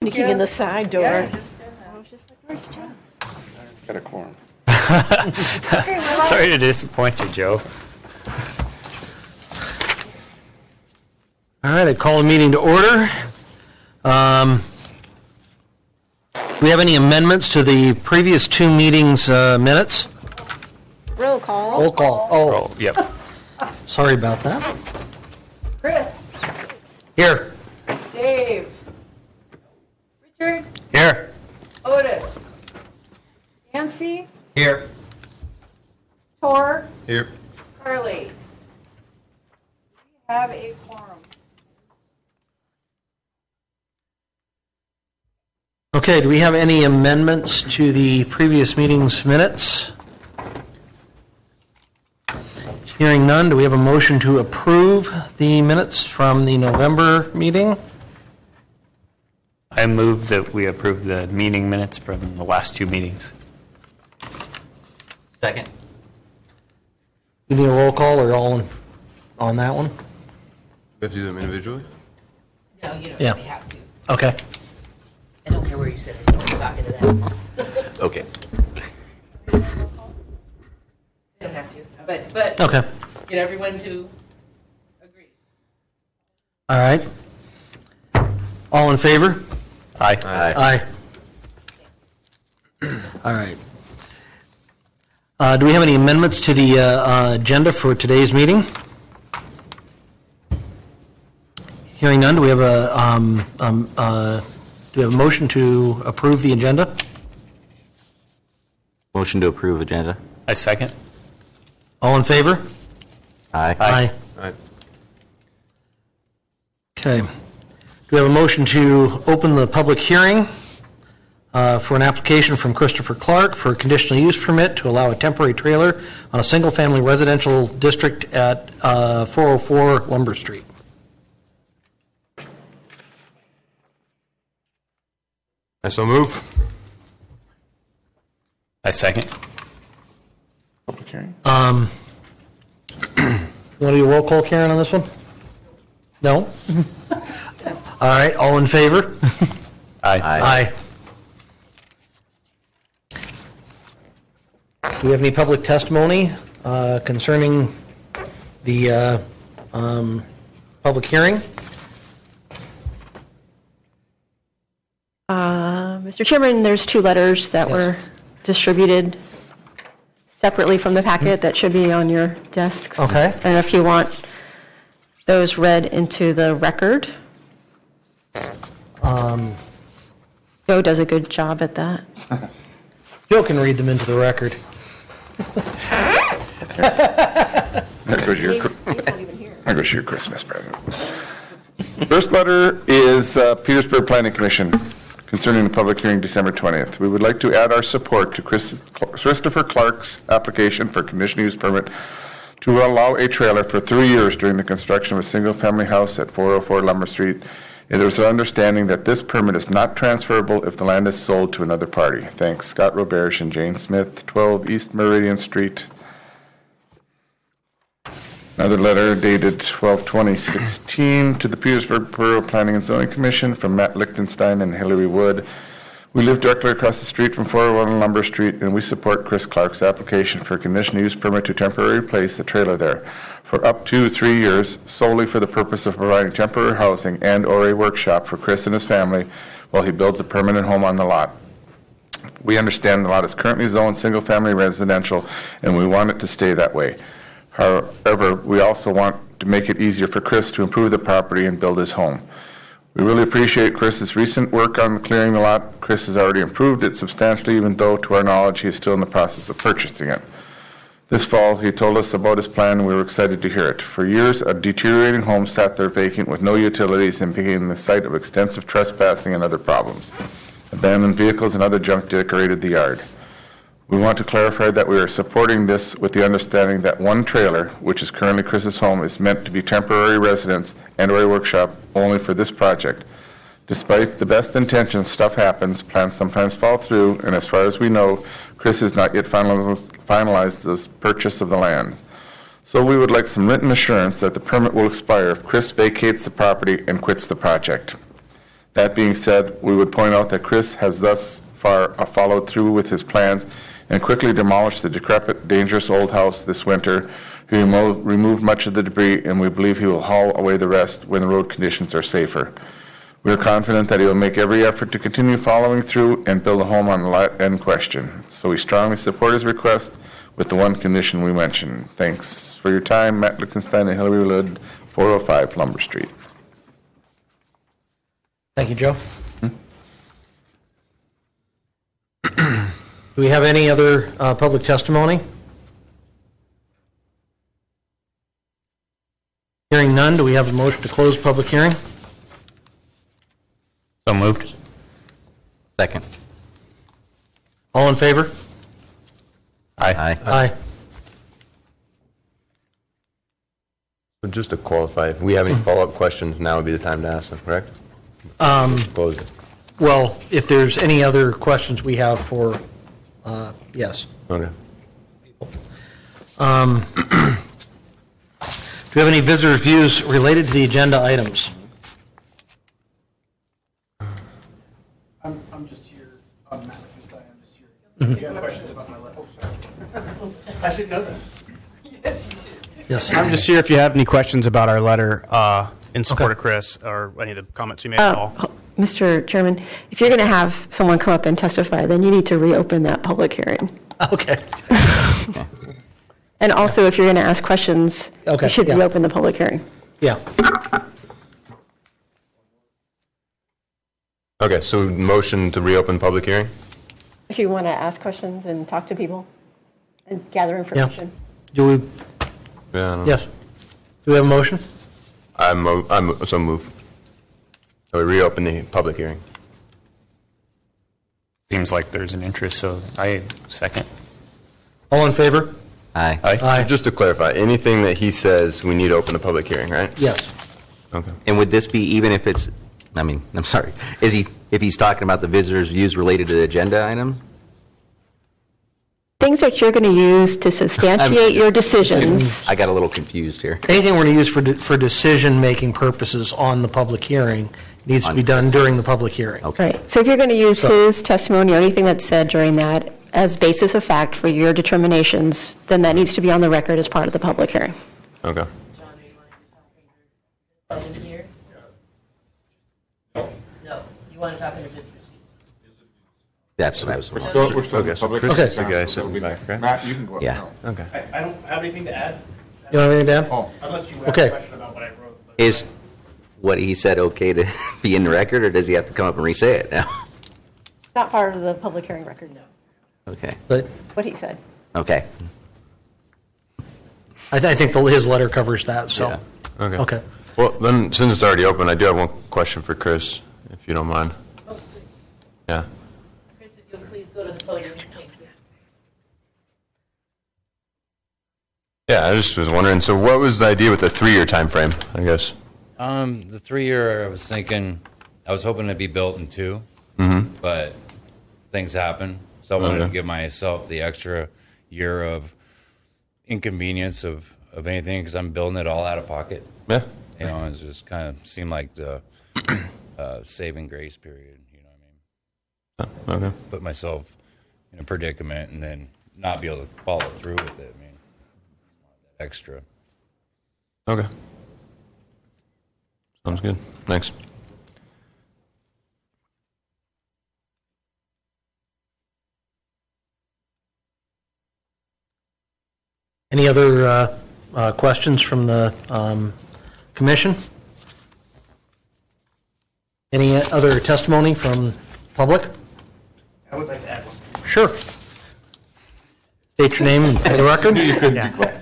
Sneaking in the side door. Yeah, I was just like, where's Joe? Got a quorum. Sorry to disappoint you, Joe. All right, I call the meeting to order. Do we have any amendments to the previous two meetings' minutes? Roll call. Roll call. Oh, Oh, yep. sorry about that. Chris, Here. Dave, Richard, Here. Otis, Nancy, Here. Tor, Here. Carly. We have a quorum. Okay, do we have any amendments to the previous meeting's minutes? Hearing none, do we have a motion to approve the minutes from the November meeting? I move that we approve the meeting minutes from the last two meetings. Second. You need a roll call or all on that one? We have to do them individually? No, you don't Yeah. really have to. Okay. I don't care where you sit, I don't talking to them. Okay. You don't have to, but Okay. get everyone to agree. All right. All in favor? Aye. Aye. All right. Do we have any amendments to the agenda for today's meeting? Hearing none, do we have a motion to approve the agenda? Motion to approve agenda. I second. All in favor? Aye. Aye. Aye. Okay. Do we have a motion to open the public hearing for an application from Christopher Clark for a conditional use permit to allow a temporary trailer on a single-family residential district at 404 Lumber Street? I so move. I second. Public hearing. You want to do a roll call, Karen, on this one? No? All right, all in favor? Aye. Aye. Do we have any public testimony concerning the public hearing? Mr. Chairman, there's two letters that Yes. were distributed separately from the packet that should be on your desks. Okay. And if you want those read into the record. Joe does a good job at that. Joe can read them into the record. There goes your Christmas present. First letter is Petersburg Planning Commission concerning the public hearing December 20th. We would like to add our support to Christopher Clark's application for conditional use permit to allow a trailer for 3 years during the construction of a single-family house at 404 Lumber Street. It is our understanding that this permit is not transferable if the land is sold to another party. Thanks, Scott Roberge and Jane Smith, 12 East Meridian Street. Another letter dated 12/20/16 to the Petersburg Borough Planning and Zoning Commission from Matt Lichtenstein and Hillary Wood. We live directly across the street from 401 Lumber Street, and we support Chris Clark's application for a conditional use permit to temporarily place a trailer there for up to 3 years solely for the purpose of providing temporary housing and/or a workshop for Chris and his family while he builds a permanent home on the lot. We understand the lot is currently zoned single-family residential, and we want it to stay that way. However, we also want to make it easier for Chris to improve the property and build his home. We really appreciate Chris's recent work on clearing the lot. Chris has already improved it substantially, even though, to our knowledge, he is still in the process of purchasing it. This fall, he told us about his plan, and we were excited to hear it. For years, a deteriorating home sat there vacant with no utilities and became the site of extensive trespassing and other problems. Abandoned vehicles and other junk decorated the yard. We want to clarify that we are supporting this with the understanding that one trailer, which is currently Chris's home, is meant to be temporary residence and/or a workshop only for this project. Despite the best intentions, stuff happens, plans sometimes fall through, and as far as we know, Chris has not yet finalized the purchase of the land. So we would like some written assurance that the permit will expire if Chris vacates the property and quits the project. That being said, we would point out that Chris has thus far followed through with his plans and quickly demolished the decrepit, dangerous old house this winter. He removed much of the debris, and we believe he will haul away the rest when the road conditions are safer. We are confident that he will make every effort to continue following through and build a home on the lot in question. So we strongly support his request with the one condition we mentioned. Thanks for your time, Matt Lichtenstein and Hillary Wood, 405 Lumber Street. Thank you, Joe. Do we have any other public testimony? Hearing none, do we have a motion to close public hearing? So moved. Second. All in favor? Aye. Aye. So just to qualify, if we have any follow-up questions, now would be the time to ask them, correct? Close it. Well, if there's any other questions we have for, yes. Okay. Do we have any visitors' views related to the agenda items? I'm just here, Matt Lichtenstein, I'm just here. If you have questions about my letter, I should know that. Yes. I'm just here if you have any questions about our letter in support of Chris or any of the comments you made at all. Mr. Chairman, if you're going to have someone come up and testify, then you need to reopen that public hearing. Okay. And also, if you're going to ask questions, Okay, you should yeah. reopen the public hearing. Yeah. Okay, so motion to reopen public hearing? If you want to ask questions and talk to people and gather information. Do we, Yeah. I don't know. yes. Do we have a motion? I'm so move. So we reopen the public hearing. Seems like there's an interest, so I second. All in favor? Aye. Aye. Just to clarify, anything that he says, we need to open the public hearing, right? Yes. Okay. And would this be even if it's, I'm sorry, if he's talking about the visitors' views related to the agenda item? Things that you're going to use to substantiate your decisions. I got a little confused here. Anything we're going to use for decision-making purposes on the public hearing needs to be done during the public hearing. Okay. Right. So if you're going to use his testimony or anything that's said during that as basis of fact for your determinations, then that needs to be on the record as part of the public hearing. Okay. John, do you want to just talk in here? No, you want to talk in the visitors' views. That's what I was. We're still in Okay, so public Chris hearing. is the guy sitting back, right? Matt, you can go up Yeah. now. Okay. I don't have anything to add, You know anything, Dan? Oh, unless you have Okay. a question about what I wrote. but- Is what he said okay to be in the record, or does he have to come up and re-say it now? It's not part of the public hearing record, no, Okay. But what he said. Okay. I think his letter covers that, so. Yeah. Okay. Okay. Well, then, since it's already open, I do have one question for Chris, if you don't mind. Oh, please. Yeah. Chris, if you'll please go to the podium. Thank you. Yeah, I just was wondering, so what was the idea with the 3-year time frame, I guess? The 3-year, I was thinking, I was hoping to be built in 2, but things happen. So I wanted to Okay. give myself the extra year of inconvenience of anything because I'm building it all out of pocket. Yeah. You know, it just kind of seemed like the saving grace period. You know what I mean? Okay. Put myself in a predicament and then not be able to follow through with it. I mean, extra. Okay. Sounds good. Thanks. Any other questions from the commission? Any other testimony from public? I would like to add one. Sure. State your name for the record.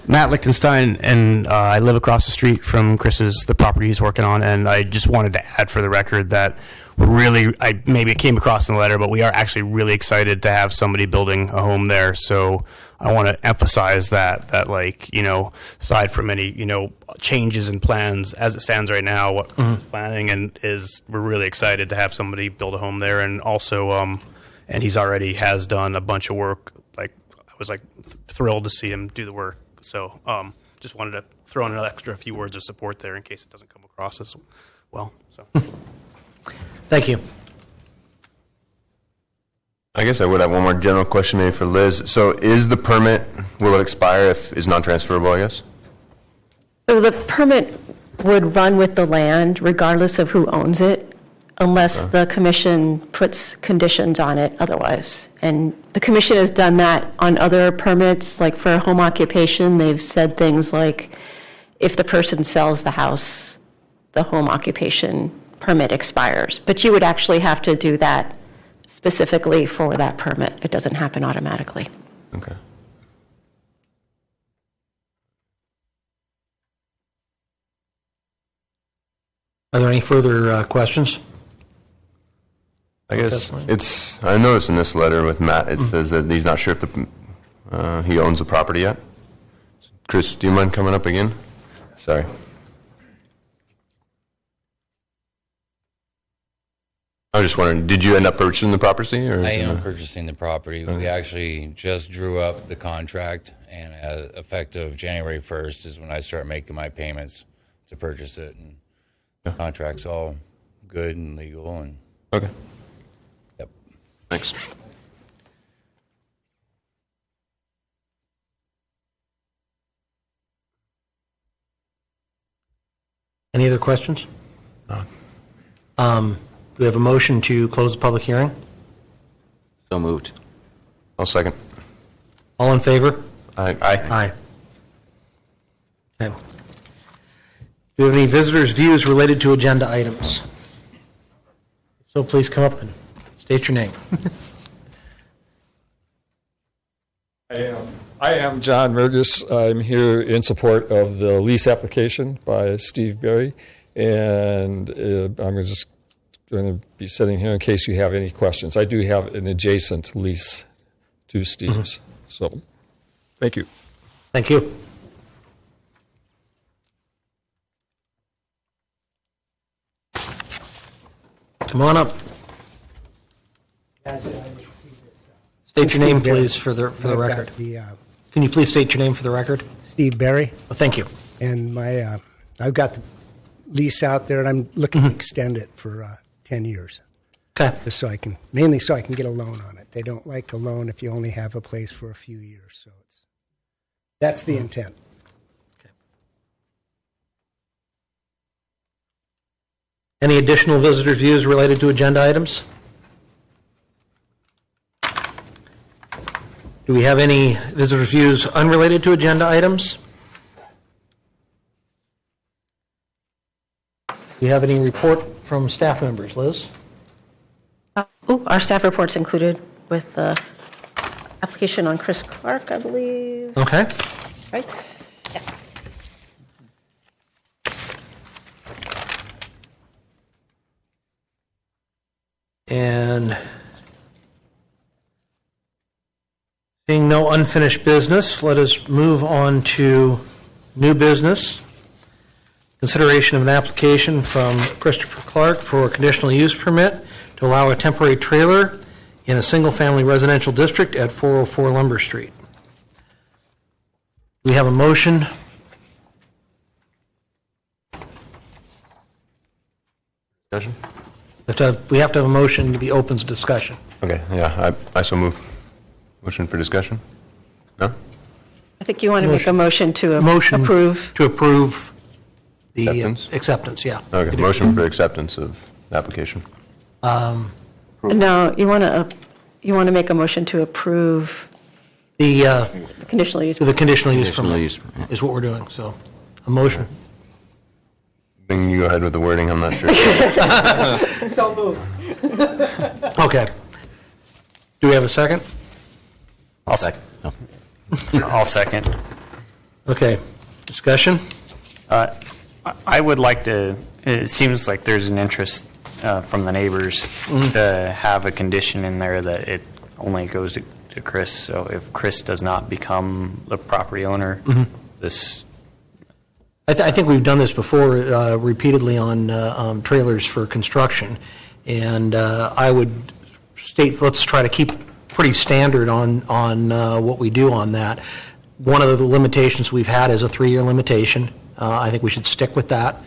Matt Lichtenstein, and I live across the street from Chris's, the property he's working on, and I just wanted to add for the record that we're really, maybe it came across in the letter, but we are actually really excited to have somebody building a home there, so I want to emphasize that like, you know, aside from any, you know, changes in plans as it stands right now, what planning and is, we're really excited to have somebody build a home there, and also, and he's already has done a bunch of work, like, I was like thrilled to see him do the work. So just wanted to throw in an extra few words of support there in case it doesn't come across as well. So Thank you. I guess I would have one more general question maybe for Liz. So is the permit, will it expire if it's non-transferable, I guess? So the permit would run with the land regardless of who owns it, unless the commission puts conditions on it otherwise. And the commission has done that on other permits, like for home occupation, they've said things like, if the person sells the house, the home occupation permit expires. But you would actually have to do that specifically for that permit. It doesn't happen automatically. Okay. Are there any further questions? I guess it's, I noticed in this letter with Matt, it says that he's not sure if he owns the property yet. Chris, do you mind coming up again? Sorry. I was just wondering, did you end up purchasing the property? Or I am purchasing the property. We actually just drew up the contract, and effective January 1st is when I start making my payments to purchase it. And the contract's all good and legal. And okay. Yep. Thanks. Any other questions? No. Do we have a motion to close the public hearing? So moved. I'll second. All in favor? Aye. Aye. Okay. Do we have any visitors' views related to agenda items? So please come up and state your name. I am John Mergus. I'm here in support of the lease application by Steve Berry, and I'm just going to be sitting here in case you have any questions. I do have an adjacent lease to Steve's, so thank you. Thank you. Come on up. State your name, please, for the record. Can you please state your name for the record? Steve Berry. Well, thank you. And I've got the lease out there, and I'm looking to extend it for 10 years. Okay. Just mainly so I can get a loan on it. They don't like to loan if you only have a place for a few years. So that's the intent. Okay. Any additional visitors' views related to agenda items? Do we have any visitors' views unrelated to agenda items? Do we have any report from staff members? Liz? Our staff report's included with the application on Chris Clark, I believe. Okay. Right? Yes. And seeing no unfinished business, let us move on to new business. Consideration of an application from Christopher Clark for a conditional use permit to allow a temporary trailer in a single-family residential district at 404 Lumber Street. We have a motion. Discussion? We have to have a motion to be open to discussion. Okay, yeah, I so move. Motion for discussion? No? I think you want to make a motion to approve. To approve the Acceptance? yeah. Okay, motion for acceptance of application. No, you want to make a motion to approve The conditional use. the conditional use Conditional permit use, yeah. is what we're doing, so a motion. Then you go ahead with the wording, I'm not sure. So moved. Okay. Do we have a second? I'll second. I'll second. Okay. Discussion? I would like to, it seems like there's an interest from the neighbors to have a condition in there that it only goes to Chris. So if Chris does not become the property owner, this... I think we've done this before repeatedly on trailers for construction, and I would state, let's try to keep pretty standard on what we do on that. One of the limitations we've had is a 3-year limitation. I think we should stick with that.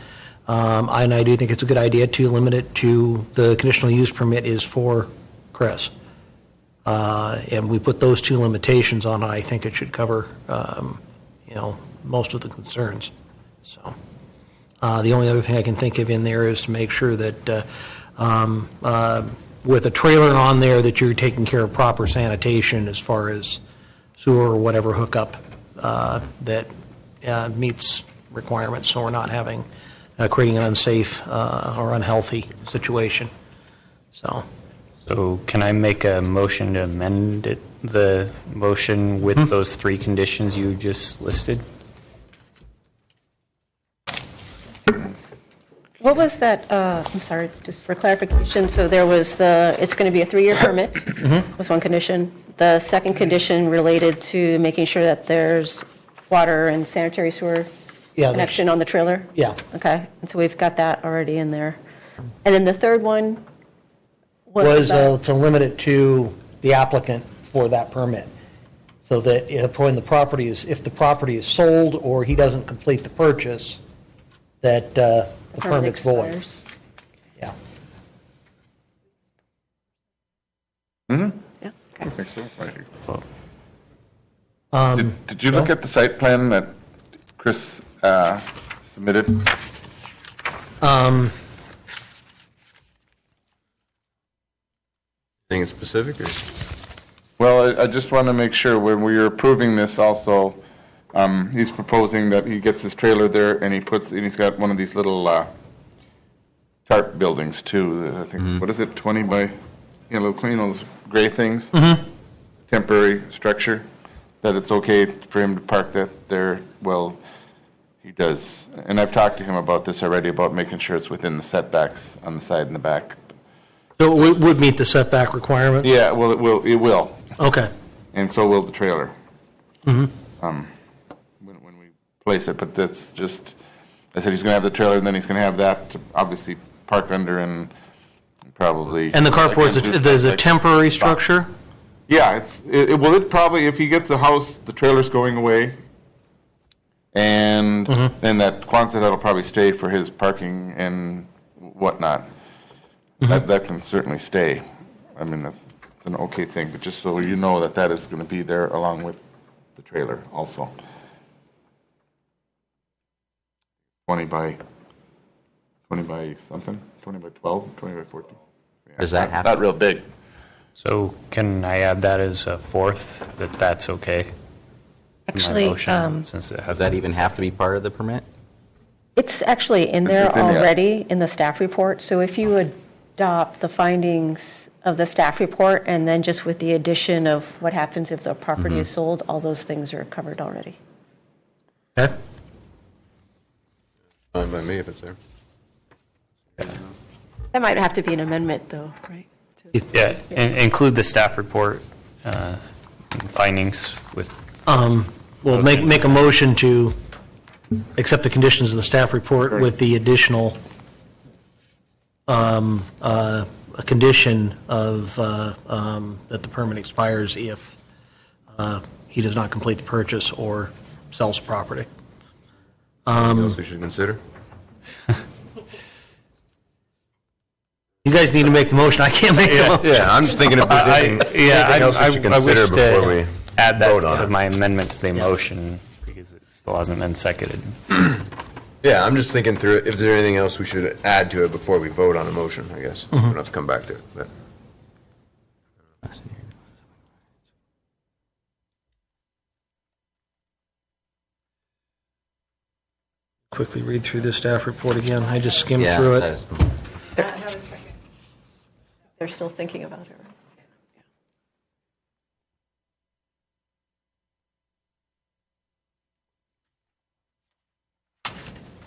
And I do think it's a good idea to limit it to the conditional use permit is for Chris. And we put those two limitations on it, I think it should cover, most of the concerns. So the only other thing I can think of in there is to make sure that with a trailer on there that you're taking care of proper sanitation as far as sewer or whatever hookup that meets requirements, so we're not having creating an unsafe or unhealthy situation. So can I make a motion to amend the motion with those three conditions you just listed? What was that, I'm sorry, just for clarification, so there was it's going to be a 3-year permit, was one condition. The second condition related to making sure that there's water and sanitary sewer connection on the trailer? Yeah. Okay, and so we've got that already in there. And then the third one was to limit it to the applicant for that permit, so that if the property is sold or he doesn't complete the purchase, that the permit's void. expires. Yeah. Mm-hmm. Yeah, I okay. think so. Did you look at the site plan that Chris submitted? Anything specific or? Well, I just want to make sure when we are approving this also, he's proposing that he gets his trailer there and he's got one of these little tarp buildings too. I think, what is it, 20 by, little clean, those gray things? Temporary structure, that it's okay for him to park that there. Well, he does. And I've talked to him about this already, about making sure it's within the setbacks on the side and the back. So it would meet the setback requirement? Yeah, well, it will. Okay. And so will the trailer. When we place it, but that's just, I said he's going to have the trailer, and then he's going to have that to obviously park under and probably. And the carport's there's a temporary structure? Yeah, it probably, if he gets a house, the trailer's going away, and then that Quonset hut will probably stay for his parking and whatnot. That can certainly stay. I mean, it's an okay thing, but just so you know that is going to be there along with the trailer also. 20 by something, 20 by 12, 20 by 14. Yeah, Does that happen? Not real big. So can I add that as a fourth, that's okay? in my Actually, motion, since it has Does that even have to be part of the permit? It's actually in there It's in there. already in the staff report, so if you adopt the findings of the staff report and then just with the addition of what happens if the property is sold, all those things are covered already. Okay. Fine by me if it's there. That might have to be an amendment though, right? Yeah, include the staff report findings with. We'll make a motion to accept the conditions of the staff report with the additional a condition of that the permit expires if he does not complete the purchase or sells property. Anything else we should consider? You guys need to make the motion. I can't make the motion. Yeah, I'm just thinking if there's anything else we should consider before we add that vote on to it. my amendment to the motion because it still hasn't been seconded. Yeah, I'm just thinking through it, if there's anything else we should add to it before we vote on a motion, I guess. We don't have to come back to it, but. Quickly read through the staff report again. I just skimmed Yeah, through so it. They're still thinking about it.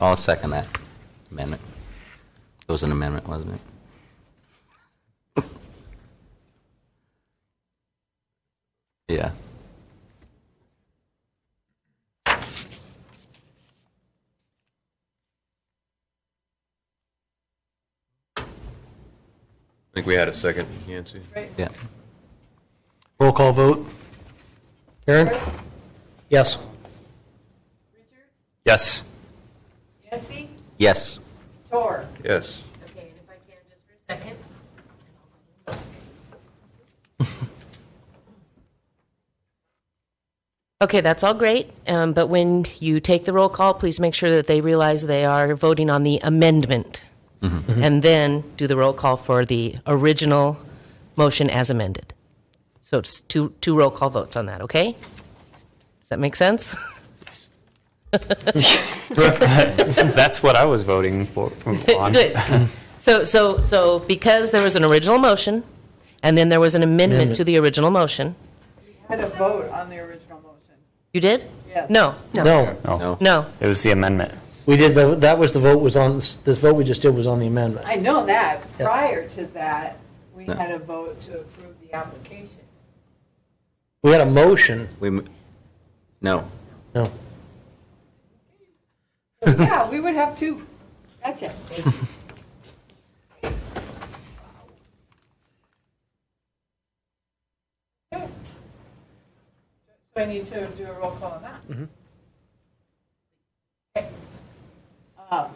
I'll second that amendment. It was an amendment, wasn't it? Yeah. I think we had a second, Yancy. Yeah. Roll call vote. Karen? Yes. Richard? Yes. Yancy? Yes. Tor. Yes. Okay, and if I can, just for a second. Okay, that's all great, but when you take the roll call, please make sure that they realize they are voting on the amendment. And then do the roll call for the original motion as amended. So it's two roll call votes on that, okay? Does that make sense? That's what I was voting for. On. Good. So because there was an original motion, and then there was an amendment to the original motion. Had a vote on the original motion. You did? Yes. No. No. It was the amendment. We did, that was the vote was on, this vote we just did was on the amendment. I know that. Prior to that, we had a vote to approve the application. We had a motion. No. No. Yeah, we would have two. Gotcha. Okay. So I need to do a roll call on that. Okay.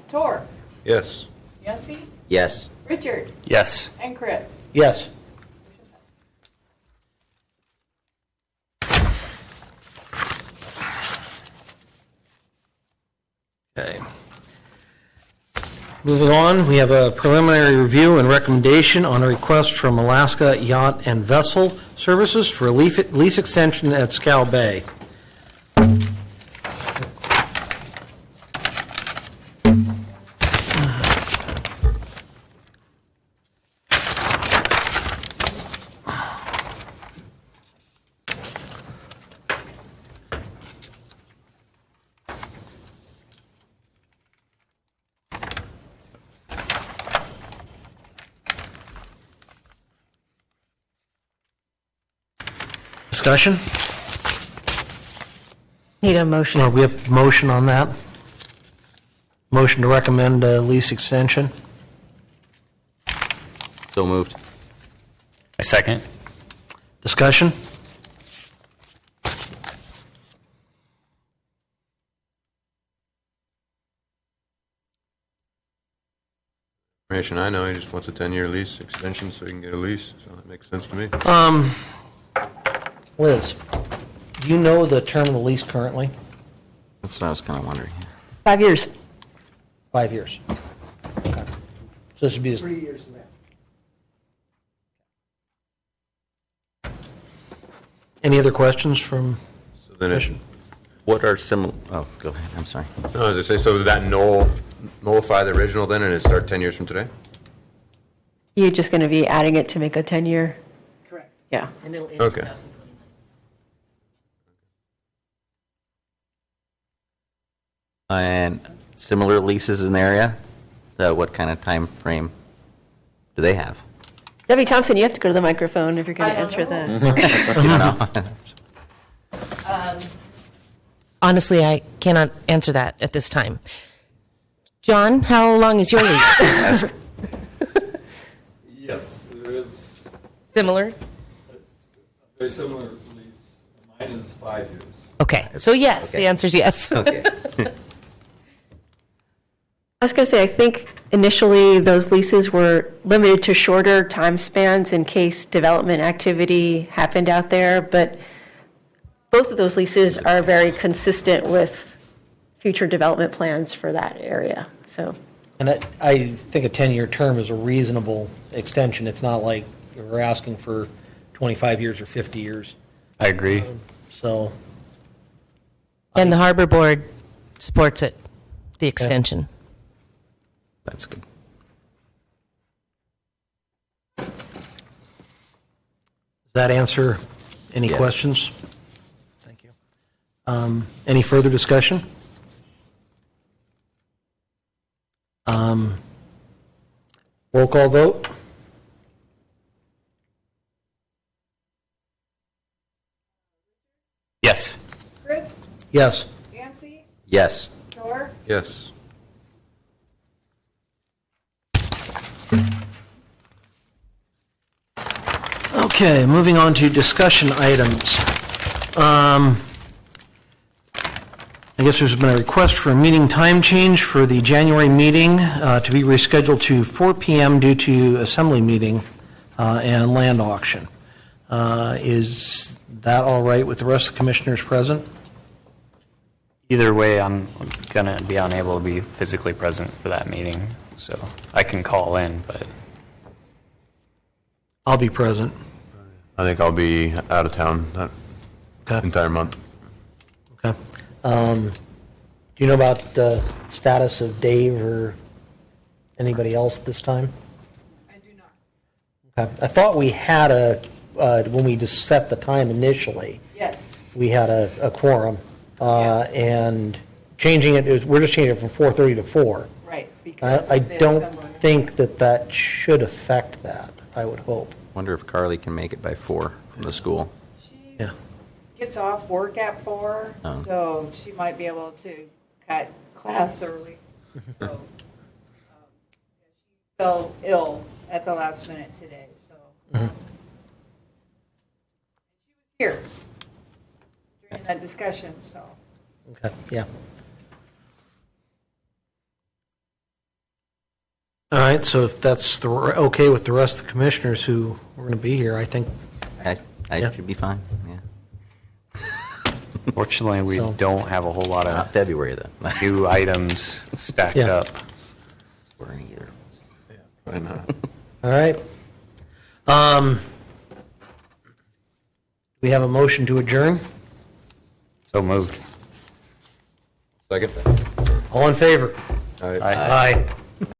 Tor, Yes. Yancy, Yes. Richard, Yes. and Chris. Yes. Okay. Moving on, we have a preliminary review and recommendation on a request from Alaska Yacht and Vessel Services for a lease extension at Scow Bay. Discussion? Need a motion. We have motion on that. Motion to recommend a lease extension. So moved. A second. Discussion? Information I know, he just wants a 10-year lease extension so he can get a lease, so that makes sense to me. Liz, do you know the term of the lease currently? That's what I was kind of wondering. 5 years. 5 years. Okay. So this would be 3 years left. Any other questions from So then it, What are similar, oh, go ahead, I'm sorry. no, as I say, so did that nullify the original then and it start 10 years from today? You're just going to be adding it to make a 10-year? Correct. Yeah. And it'll end Okay. 2029. And similar leases in the area? What kind of time frame do they have? Debbie Thompson, you have to go to the microphone if you're going to I answer don't that. Honestly, I cannot answer that at this time. John, how long is your lease? Yes, there is Similar? a very similar lease. Mine is 5 years. Okay, so yes, the answer is yes. Okay. I was going to say, I think initially those leases were limited to shorter time spans in case development activity happened out there, but both of those leases are very consistent with future development plans for that area, so. And I think a 10-year term is a reasonable extension. It's not like we're asking for 25 years or 50 years. I agree. So, And the Harbor Board supports it, the extension. That's good. does that answer any Yes. questions? Thank you. Any further discussion? Roll call vote? Yes. Chris, Yes. Yancy, Yes. Tor, Yes. Okay, moving on to discussion items. I guess there's been a request for a meeting time change for the January meeting to be rescheduled to 4 p.m. due to assembly meeting and land auction. Is that all right with the rest of the commissioners present? Either way, I'm going to be unable to be physically present for that meeting, so I can call in, but I'll be present. I think I'll be out of town that Okay. entire month. Okay. Do you know about the status of Dave or anybody else this time? I do not. Okay. I thought we had when we just set the time initially, Yes. we had a quorum. And changing it, we're just changing it from 4:30 to 4. Right. Because I of the don't assembly. think that should affect that, I would hope. Wonder if Carly can make it by 4 from the school. She Yeah. gets off work at 4, Oh. so she might be able to cut class early. So, she fell ill at the last minute today, so. She was here during that discussion, so. Okay, yeah. All right, so if that's okay with the rest of the commissioners who are going to be here, I think, I Yeah. should be fine, yeah. fortunately, we So- don't have a whole lot Not of February, though. new items stacked Yeah. up. We're either. Why not? all right. We have a motion to adjourn. So moved. Second? All in favor? All right. Aye.